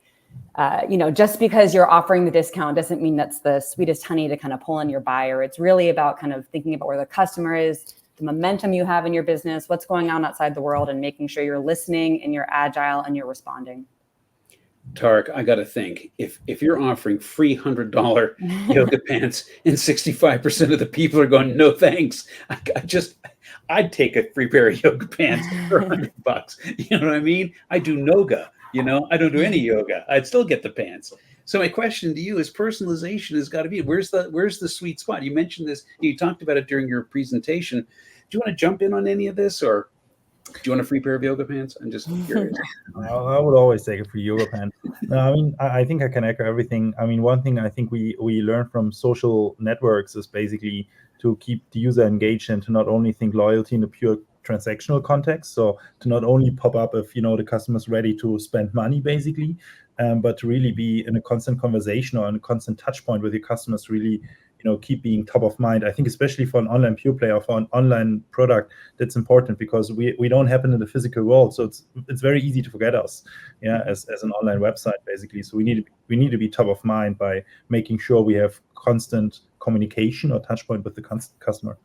just because you're offering the discount doesn't mean that's the sweetest honey to kind of pull in your buyer. It's really about kind of thinking about where the customer is, the momentum you have in your business, what's going on outside the world, and making sure you're listening and you're agile and you're responding.
Tarek, I got to think, if you're offering free $100 yoga pants and 65% of the people are going, no thanks, I'd take a free pair of yoga pants for $100. You know what I mean? I do yoga. I don't do any yoga. I'd still get the pants. So my question to you is, personalization has got to be, where's the sweet spot? You mentioned this, you talked about it during your presentation. Do you want to jump in on any of this, or do you want a free pair of yoga pants? I'm just curious.
I would always take a free yoga pants. No, I mean, I think I can echo everything. I mean, one thing I think we learn from social networks is basically to keep the user engaged and to not only think loyalty in a pure transactional context, so to not only pop up if the customer's ready to spend money basically, but to really be in a constant conversation or in a constant touch point with your customers, really keep being top of mind. I think especially for an online pure player, for an online product, that's important because we don't happen in the physical world, so it's very easy to forget us, as an online website basically. So we need to be top of mind by making sure we have constant communication or touch point with the customer.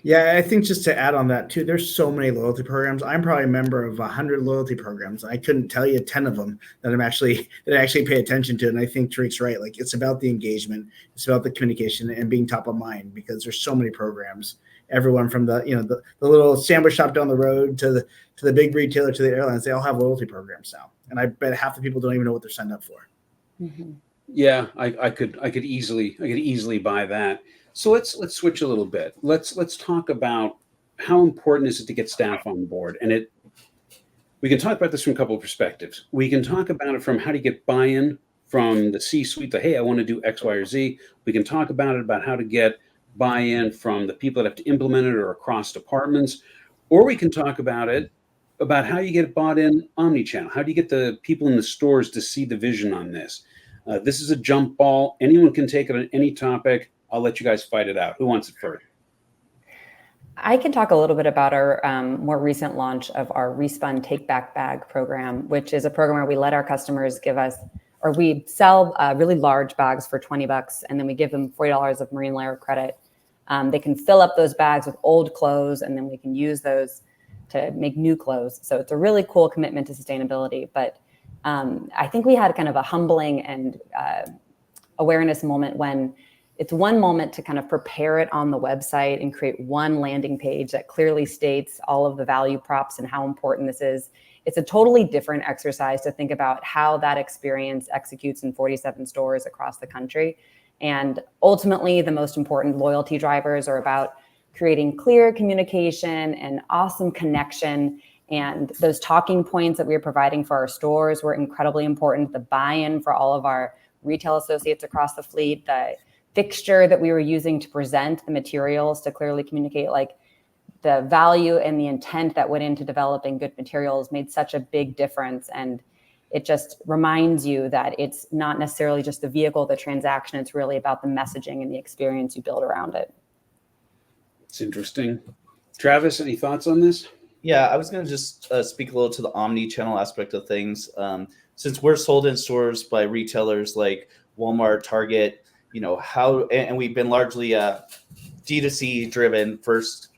Yeah, I think just to add on that too, there's so many loyalty programs. I'm probably a member of 100 loyalty programs. I couldn't tell you 10 of them that I actually pay attention to. And I think Tarek's right. Like, it's about the engagement, it's about the communication and being top of mind, because there's so many programs. Everyone from the little sandwich shop down the road to the big retailer to the airlines, they all have loyalty programs now. And I bet half the people don't even know what they're signed up for.
Mm-hmm.
Yeah, I could easily buy that. So let's switch a little bit. Let's talk about how important is it to get staff on board. And we can talk about this from a couple of perspectives. We can talk about it from how to get buy-in from the C-suite, hey, I want to do X, Y, or Z. We can talk about how to get buy-in from the people that have to implement it or across departments. Or we can talk about how you get bought in omni-channel. How do you get the people in the stores to see the vision on this? This is a jump ball. Anyone can take it on any topic. I'll let you guys fight it out. Who wants it first?
I can talk a little bit about our more recent launch of our Respun Take Back Bag program, which is a program where we let our customers we sell really large bags for $20, and then we give them $40 of Marine Layer credit. They can fill up those bags with old clothes, and then we can use those to make new clothes. So it's a really cool commitment to sustainability. But I think we had kind of a humbling and awareness moment when it's one moment to kind of prepare it on the website and create one landing page that clearly states all of the value props and how important this is. It's a totally different exercise to think about how that experience executes in 47 stores across the country. And ultimately, the most important loyalty drivers are about creating clear communication and awesome connection. And those talking points that we are providing for our stores were incredibly important. The buy-in for all of our retail associates across the fleet, the fixture that we were using to present the materials to clearly communicate like the value and the intent that went into developing good materials made such a big difference. And it just reminds you that it's not necessarily just the vehicle, the transaction, it's really about the messaging and the experience you build around it.
It's interesting. Travis, any thoughts on this?
Yeah, I was going to just speak a little to the omni-channel aspect of things. Since we're sold in stores by retailers like Walmart, Target, and we've been largely D2C driven first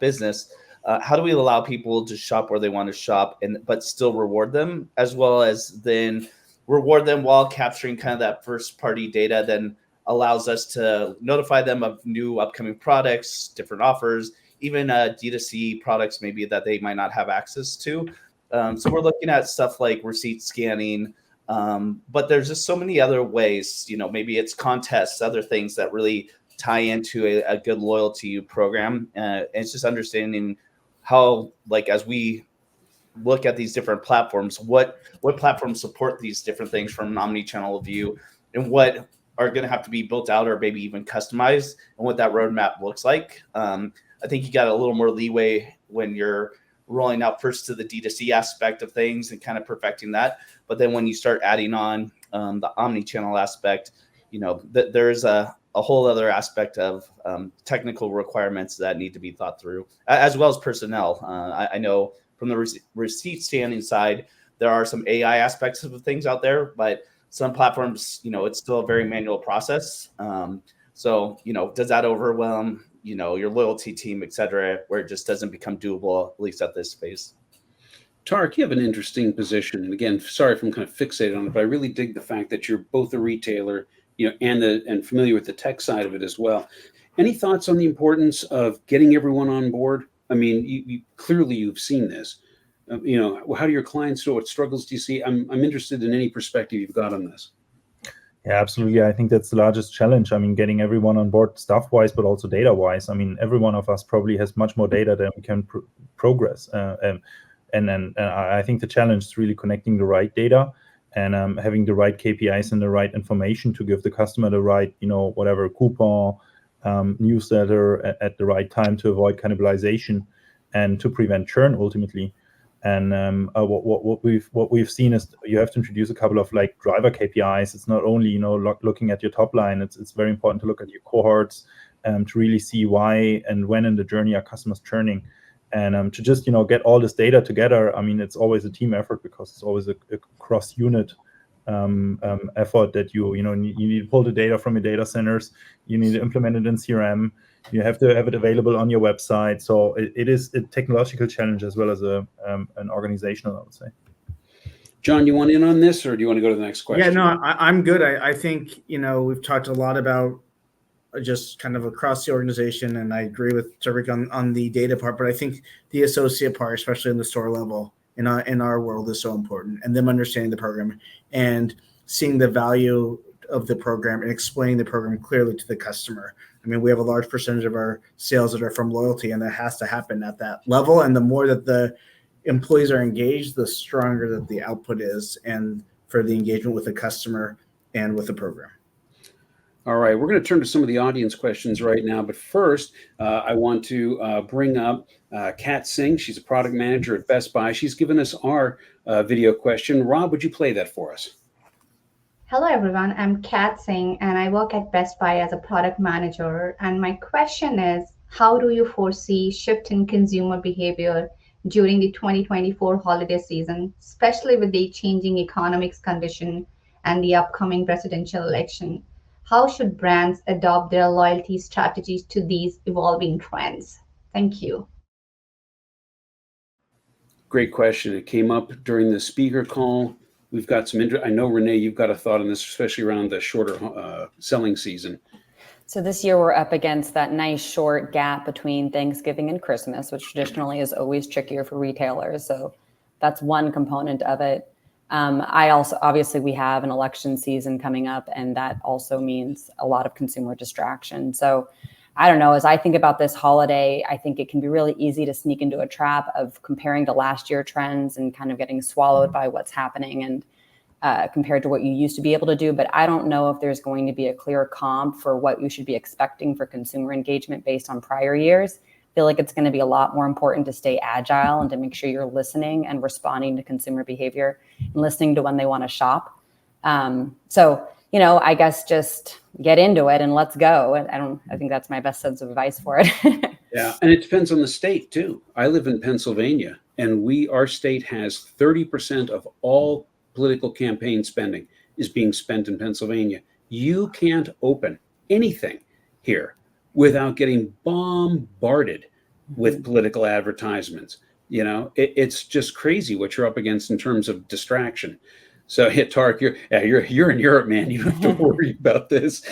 business. How do we allow people to shop where they want to shop but still reward them, as well as then reward them while capturing kind of that first party data, then allows us to notify them of new upcoming products, different offers, even D2C products maybe that they might not have access to. So we're looking at stuff like receipt scanning, but there's just so many other ways, maybe it's contests, other things that really tie into a good loyalty program. And it's just understanding how, like, as we look at these different platforms, what platforms support these different things from an omni-channel view, and what are going to have to be built out or maybe even customized, and what that roadmap looks like. I think you got a little more leeway when you're rolling out first to the D2C aspect of things and kind of perfecting that. But then when you start adding on the omni-channel aspect, there's a whole other aspect of technical requirements that need to be thought through, as well as personnel. I know from the receipt scanning side, there are some AI aspects of things out there, but some platforms, it's still a very manual process. So, does that overwhelm, your loyalty team, et cetera, where it just doesn't become doable, at least at this phase?
Tarek, you have an interesting position. And again, sorry if I'm kind of fixated on it, but I really dig the fact that you're both a retailer, and familiar with the tech side of it as well. Any thoughts on the importance of getting everyone on board? I mean, clearly you've seen this. How do your clients do? What struggles do you see? I'm interested in any perspective you've got on this.
Yeah, absolutely. I think that's the largest challenge. I mean, getting everyone on board staff-wise, but also data-wise. I mean, every one of us probably has much more data than we can progress. And then I think the challenge is really connecting the right data and having the right KPIs and the right information to give the customer the right, whatever coupon, newsletter at the right time to avoid cannibalization and to prevent churn ultimately. And what we've seen is you have to introduce a couple of like driver KPIs. It's not only looking at your top line. It's very important to look at your cohorts to really see why and when in the journey are customers churning, and to just get all this data together. I mean, it's always a team effort because it's always a cross unit effort that you need to pull the data from your data centers. You need to implement it in CRM. You have to have it available on your website. So it is a technological challenge as well as an organizational, I would say.
John, you want in on this, or do you want to go to the next question?
Yeah, no, I'm good. I think, we've talked a lot about just kind of across the organization, and I agree with Tarek on the data part, but I think the associate part, especially in the store level in our world, is so important, and them understanding the program and seeing the value of the program and explaining the program clearly to the customer. I mean, we have a large percentage of our sales that are from loyalty, and that has to happen at that level. And the more that the employees are engaged, the stronger that the output is, and for the engagement with the customer and with the program.
All right, we're going to turn to some of the audience questions right now. But first, I want to bring up Kat Singh. She's a product manager at Best Buy. She's given us our video question. Rob, would you play that for us?
Hello, everyone. I'm Kat Singh, and I work at Best Buy as a product manager. And my question is, how do you foresee shift in consumer behavior during the 2024 holiday season, especially with the changing economics condition and the upcoming presidential election? How should brands adopt their loyalty strategies to these evolving trends? Thank you.
Great question. It came up during the speaker call. We've got some I know, Renee, you've got a thought on this, especially around the shorter selling season.
So this year we're up against that nice short gap between Thanksgiving and Christmas, which traditionally is always trickier for retailers. So that's one component of it. Obviously we have an election season coming up, and that also means a lot of consumer distraction. So I don't know, as I think about this holiday, I think it can be really easy to sneak into a trap of comparing to last year trends and kind of getting swallowed by what's happening and compared to what you used to be able to do. But I don't know if there's going to be a clear comp for what you should be expecting for consumer engagement based on prior years. I feel like it's going to be a lot more important to stay agile and to make sure you're listening and responding to consumer behavior and listening to when they want to shop. I guess just get into it and let's go. I think that's my best sense of advice for it.
Yeah, and it depends on the state too. I live in Pennsylvania, and our state has 30% of all political campaign spending is being spent in Pennsylvania. You can't open anything here without getting bombarded with political advertisements. It's just crazy what you're up against in terms of distraction. So, yeah, Tarek, you're in Europe, man. You don't have to worry about this.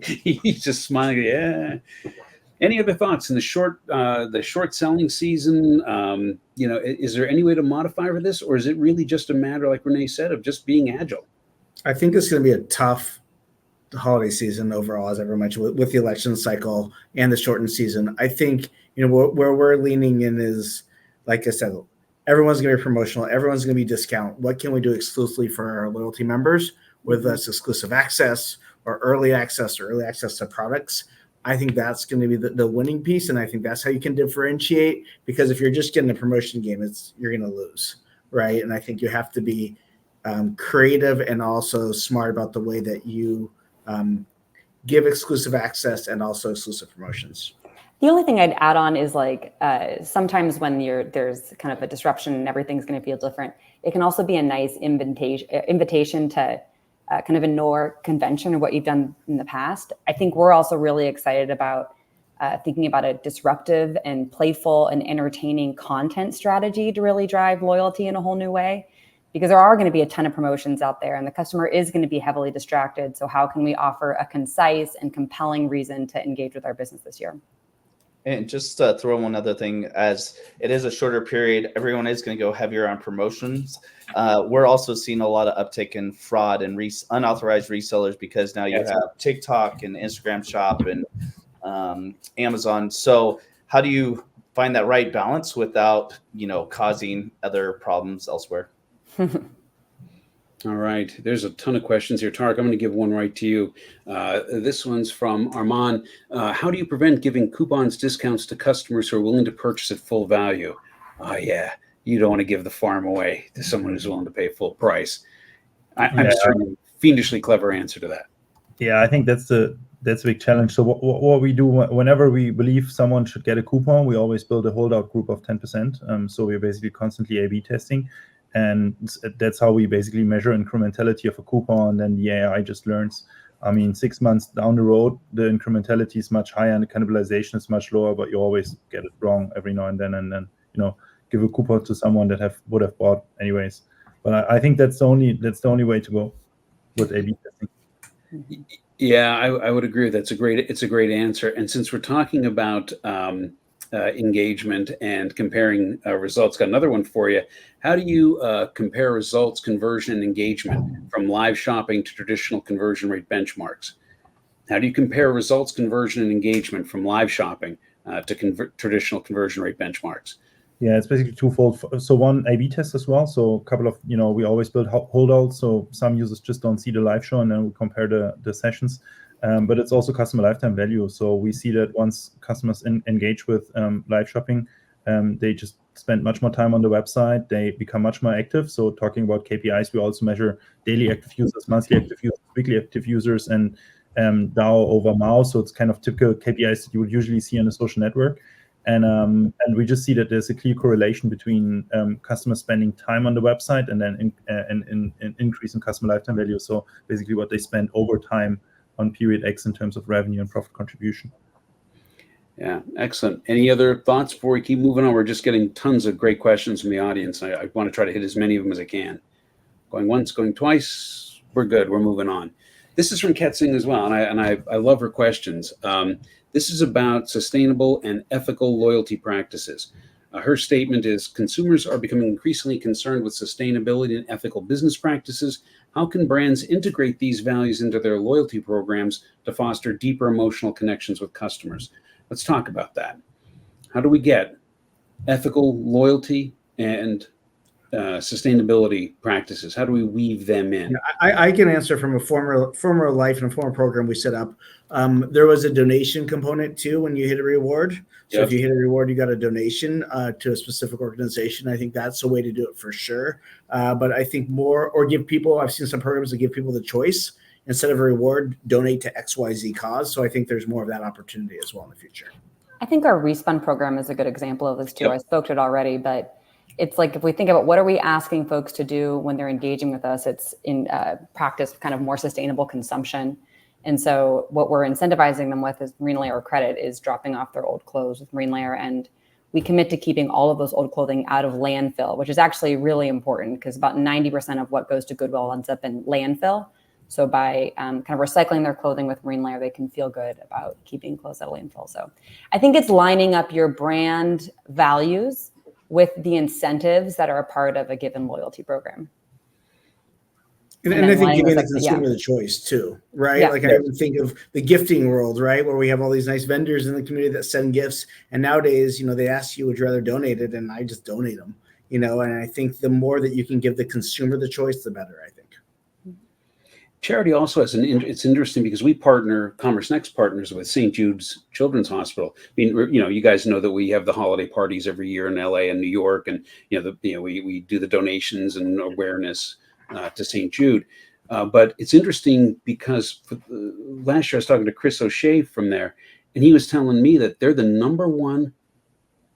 He's just smiling. Yeah. Any other thoughts in the short selling season? Is there any way to modify for this, or is it really just a matter, like Renee said, of just being agile?
I think it's going to be a tough holiday season overall, as everyone mentioned, with the election cycle and the shortened season. I think, where we're leaning in is, like I said, everyone's going to be promotional. Everyone's going to be discount. What can we do exclusively for our loyalty members, whether that's exclusive access or early access to products? I think that's going to be the winning piece. And I think that's how you can differentiate, because if you're just getting a promotion game, you're going to lose, right? And I think you have to be creative and also smart about the way that you give exclusive access and also exclusive promotions.
The only thing I'd add on is sometimes when there's kind of a disruption and everything's going to feel different, it can also be a nice invitation to kind of ignore convention or what you've done in the past. I think we're also really excited about thinking about a disruptive and playful and entertaining content strategy to really drive loyalty in a whole new way, because there are going to be a ton of promotions out there and the customer is going to be heavily distracted. So how can we offer a concise and compelling reason to engage with our business this year?
And just to throw one other thing, as it is a shorter period, everyone is going to go heavier on promotions. We're also seeing a lot of uptick in fraud and unauthorized resellers, because now you have TikTok and Instagram Shop and Amazon. So how do you find that right balance without, causing other problems elsewhere?
All right. There's a ton of questions here. Tarek, I'm going to give one right to you. This one's from Armand. How do you prevent giving coupons, discounts to customers who are willing to purchase at full value? Yeah, you don't want to give the farm away to someone who's willing to pay full price. I'm certain fiendishly clever answer to that.
Yeah, I think that's a big challenge. So what we do whenever we believe someone should get a coupon, we always build a holdout group of 10%. So we're basically constantly A/B testing. And that's how we basically measure incrementality of a coupon. And the AI just learns. 6 months down the road, the incrementality is much higher and the cannibalization is much lower, but you always get it wrong every now and then, give a coupon to someone that would have bought anyways. But I think that's the only way to go with A/B testing.
Yeah, I would agree. It's a great answer. And since we're talking about engagement and comparing results, got another one for you. How do you compare results, conversion, and engagement from live shopping to traditional conversion rate benchmarks? How do you compare results, conversion, and engagement from live shopping to traditional conversion rate benchmarks?
Yeah, it's basically twofold. So one, A/B test as well. So a couple of, we always build holdouts. So some users just don't see the live show and then we compare the sessions. But it's also customer lifetime value. So we see that once customers engage with live shopping, they just spend much more time on the website. They become much more active. So talking about KPIs, we also measure daily active users, monthly active users, weekly active users, and DAU over MAU. So it's kind of typical KPIs that you would usually see on a social network. And we just see that there's a clear correlation between customers spending time on the website and then an increase in customer lifetime value. So basically what they spend over time on period X in terms of revenue and profit contribution.
Yeah, excellent. Any other thoughts before we keep moving on? We're just getting tons of great questions from the audience. I want to try to hit as many of them as I can. Going once, going twice. We're good. We're moving on. This is from Kat Singh as well, and I love her questions. This is about sustainable and ethical loyalty practices. Her statement is, consumers are becoming increasingly concerned with sustainability and ethical business practices. How can brands integrate these values into their loyalty programs to foster deeper emotional connections with customers? Let's talk about that. How do we get ethical loyalty and sustainability practices? How do we weave them in?
I can answer from a former life and a former program we set up. There was a donation component too when you hit a reward. So if you hit a reward, you got a donation to a specific organization. I think that's a way to do it for sure. But I think give people, I've seen some programs that give people the choice. Instead of a reward, donate to XYZ cause. So I think there's more of that opportunity as well in the future.
I think our Respun program is a good example of this too. I spoke to it already, but it's like, if we think about what are we asking folks to do when they're engaging with us, it's in practice kind of more sustainable consumption. And so what we're incentivizing them with is Marine Layer credit is dropping off their old clothes with Marine Layer. And we commit to keeping all of those old clothing out of landfill, which is actually really important because about 90% of what goes to Goodwill ends up in landfill. So by kind of recycling their clothing with Marine Layer, they can feel good about keeping clothes out of landfill. So I think it's lining up your brand values with the incentives that are a part of a given loyalty program.
And I think giving the consumer the choice too, right?
Yeah.
Like I even think of the gifting world, right? Where we have all these nice vendors in the community that send gifts. And nowadays, they ask you, would you rather donate it? And I just donate them, and I think the more that you can give the consumer the choice, the better, I think.
Charity also has it's interesting because we partner, Commerce Next partners with St. Jude's Children's Hospital. I mean, you guys know that we have the holiday parties every year in LA and New York, and we do the donations and awareness to St. Jude. But it's interesting because last year I was talking to Chris O'Shea from there, and he was telling me that they're the #1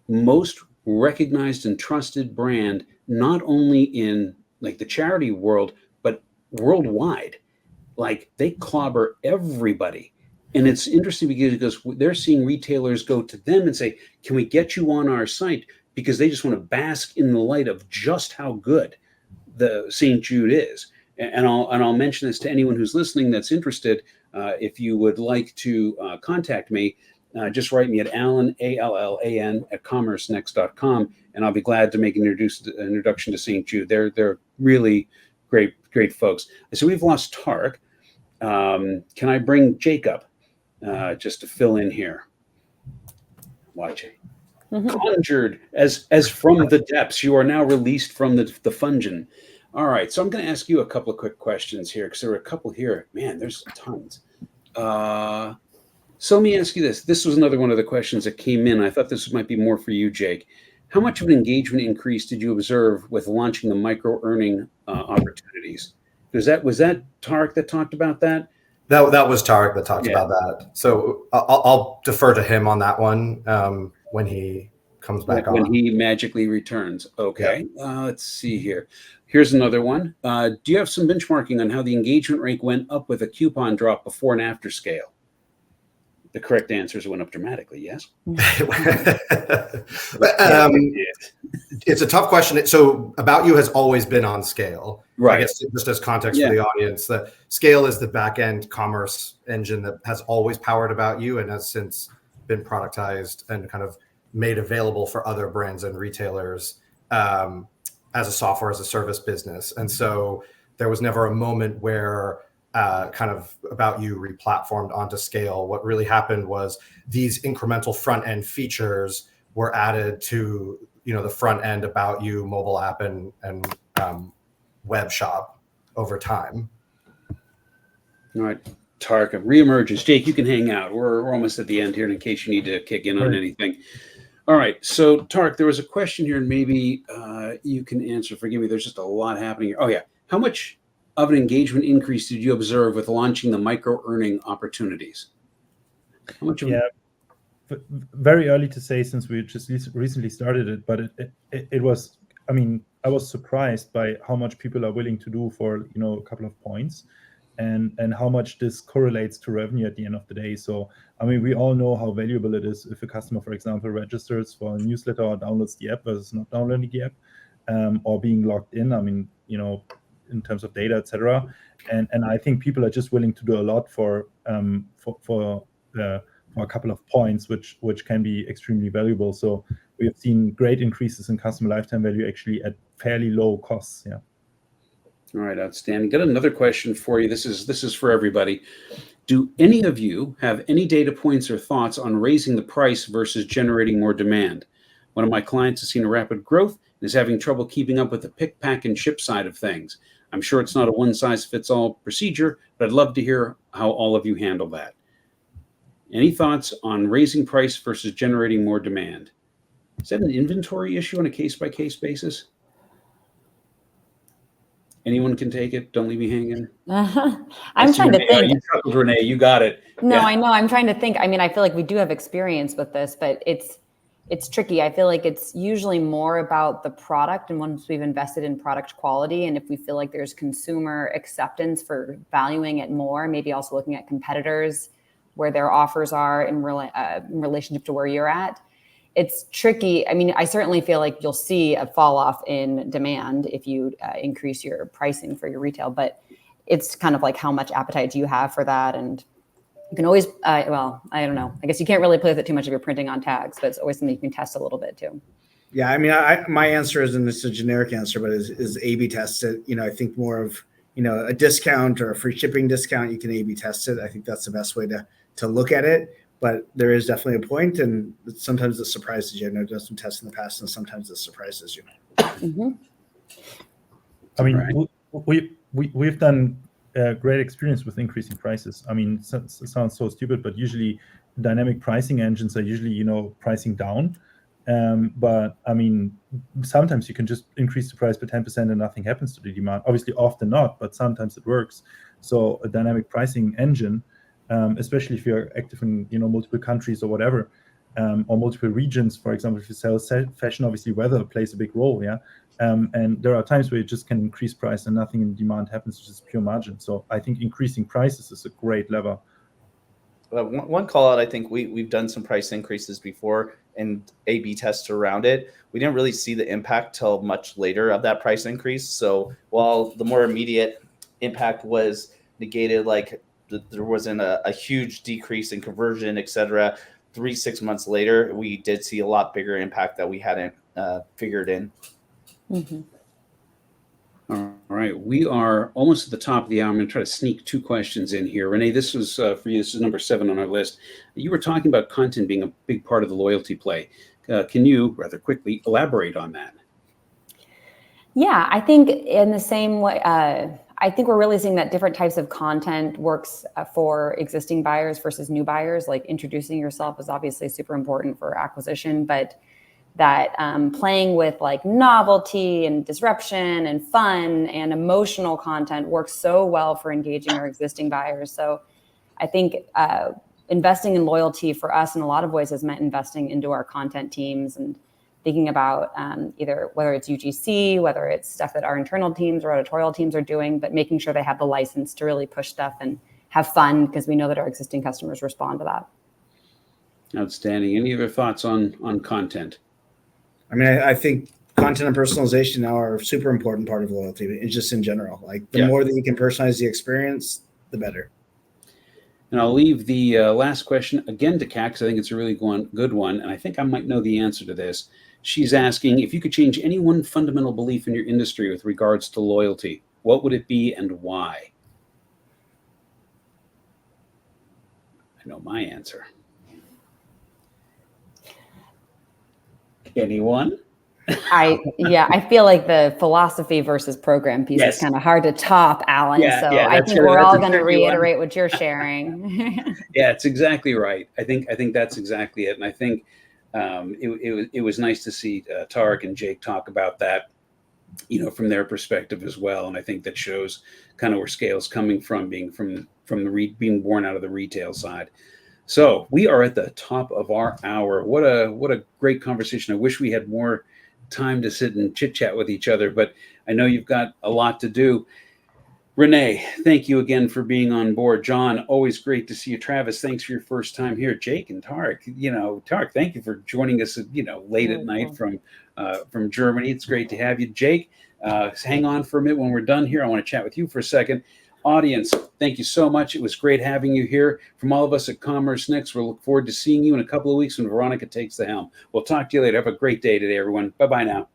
most recognized and trusted brand, not only in like the charity world, but worldwide. Like they clobber everybody. And it's interesting because they're seeing retailers go to them and say, can we get you on our site? Because they just want to bask in the light of just how good the St. Jude is. And I'll mention this to anyone who's listening that's interested. If you would like to contact me, just write me at Allan, ALLAN, at commercenext.com, and I'll be glad to make an introduction to St. Jude. They're really great folks. So we've lost Tarek. Can I bring Jacob just to fill in here? Why, Jay? Conjured as from the depths, you are now released from the fungin. All right, so I'm going to ask you a couple of quick questions here because there are a couple here. Man, there's tons. So let me ask you this. This was another one of the questions that came in. I thought this might be more for you, Jake. How much of an engagement increase did you observe with launching the micro-earning opportunities? Was that Tarek that talked about that?
That was Tarek that talked about that. So I'll defer to him on that one when he comes back on.
When he magically returns. Okay. Yeah. Let's see here. Here's another one. Do you have some benchmarking on how the engagement rate went up with a coupon drop before and after scale? The correct answers went up dramatically, yes?
It's a tough question. So About You has always been on Scale.
Right.
I guess just as context for the audience, that Scale is the back-end commerce engine that has always powered About You and has since been productized and kind of made available for other brands and retailers as a software as a service business. And so there was never a moment where kind of About You replatformed onto Scale. What really happened was these incremental front end features were added to the front end About You mobile app and web shop over time.
All right, Tarek reemerges. Jake, you can hang out. We're almost at the end here in case you need to kick in on anything. All right, so Tarek, there was a question here, and maybe you can answer. Forgive me, there's just a lot happening here. Oh yeah, how much of an engagement increase did you observe with launching the micro-earning opportunities? How much of
very early to say since we just recently started it, but it was, I mean, I was surprised by how much people are willing to do for, a couple of points and how much this correlates to revenue at the end of the day. So, I mean, we all know how valuable it is if a customer, for example, registers for a newsletter or downloads the app versus not downloading the app or being logged in. I mean, in terms of data, etc. And I think people are just willing to do a lot for a couple of points, which can be extremely valuable. So we have seen great increases in customer lifetime value actually at fairly low costs. Yeah.
All right, outstanding. Got another question for you. This is for everybody. Do any of you have any data points or thoughts on raising the price versus generating more demand? One of my clients has seen a rapid growth and is having trouble keeping up with the pick, pack, and ship side of things. I'm sure it's not a one-size-fits-all procedure, but I'd love to hear how all of you handle that. Any thoughts on raising price versus generating more demand? Is that an inventory issue on a case-by-case basis? Anyone can take it. Don't leave me hanging.
I'm trying to think.
You chuckled, Renee. You got it.
No, yeah. I know. I'm trying to think. I mean, I feel like we do have experience with this, but it's tricky. I feel like it's usually more about the product, and once we've invested in product quality, and if we feel like there's consumer acceptance for valuing it more, maybe also looking at competitors where their offers are in relationship to where you're at. it's tricky. I mean, I certainly feel like you'll see a fall off in demand if you increase your pricing for your retail, but it's kind of like how much appetite do you have for that? And you can always, well, I don't know. I guess you can't really play with it too much if you're printing on tags, but it's always something you can test a little bit too.
Yeah, I mean, my answer is, and it's a generic answer, but is A/B test it. I think more of, a discount or a free shipping discount, you can A/B test it. I think that's the best way to look at it. But there is definitely a point, and sometimes it surprises you. I know I've done some tests in the past, and sometimes it surprises you.
Mm-hmm.
I mean, we've done great experience with increasing prices. I mean, it sounds so stupid, but usually dynamic pricing engines are usually, pricing down. But I mean, sometimes you can just increase the price by 10% and nothing happens to the demand. Obviously, often not, but sometimes it works. So a dynamic pricing engine, especially if you're active in multiple countries or whatever, or multiple regions. For example, if you sell fashion, obviously weather plays a big role. Yeah. And there are times where you just can increase price and nothing in demand happens, it's just pure margin. So I think increasing prices is a great lever.
One call out, I think we've done some price increases before and A/B tests around it. We didn't really see the impact till much later of that price increase. So while the more immediate impact was negated, like there wasn't a huge decrease in conversion, et cetera, 3-6 months later, we did see a lot bigger impact that we hadn't figured in.
Mm-hmm.
All right, we are almost at the top of the hour. I'm going to try to sneak 2 questions in here. Renee, this was for you. This is number 7 on our list. You were talking about content being a big part of the loyalty play. Can you, rather quickly, elaborate on that?
Yeah, I think in the same way, I think we're really seeing that different types of content works for existing buyers versus new buyers. Like introducing yourself is obviously super important for acquisition, but that playing with like novelty and disruption and fun and emotional content works so well for engaging our existing buyers. So I think investing in loyalty for us in a lot of ways has meant investing into our content teams and thinking about either whether it's UGC, whether it's stuff that our internal teams or editorial teams are doing, but making sure they have the license to really push stuff and have fun, because we know that our existing customers respond to that.
Outstanding. Any other thoughts on content?
I mean, I think content and personalization now are a super important part of loyalty. It's just in general, like the more that you can personalize the experience, the better.
And I'll leave the last question again to Kat, because I think it's a really good one. And I think I might know the answer to this. She's asking, if you could change any one fundamental belief in your industry with regards to loyalty, what would it be and why? I know my answer. Anyone?
I feel like the philosophy versus program piece is kind of hard to top, Alan. I think we're all going to reiterate what you're sharing.
Yeah, it's exactly right. I think that's exactly it. And I think it was nice to see Tarek and Jake talk about that, from their perspective as well. And I think that shows kind of where Scale's coming from, being being born out of the retail side. So we are at the top of our hour. What a great conversation. I wish we had more time to sit and chit chat with each other, but I know you've got a lot to do. Renee, thank you again for being on board. John, always great to see you. Travis, thanks for your first time here. Jake and Tarek, Tarek, thank you for joining us, late at night from Germany. It's great to have you. Jake, hang on for a minute. When we're done here, I want to chat with you for a second. Audience, thank you so much. It was great having you here. From all of us at Commerce Next, we'll look forward to seeing you in a couple of weeks when Veronica takes the helm. We'll talk to you later. Have a great day today, everyone. Bye-bye now.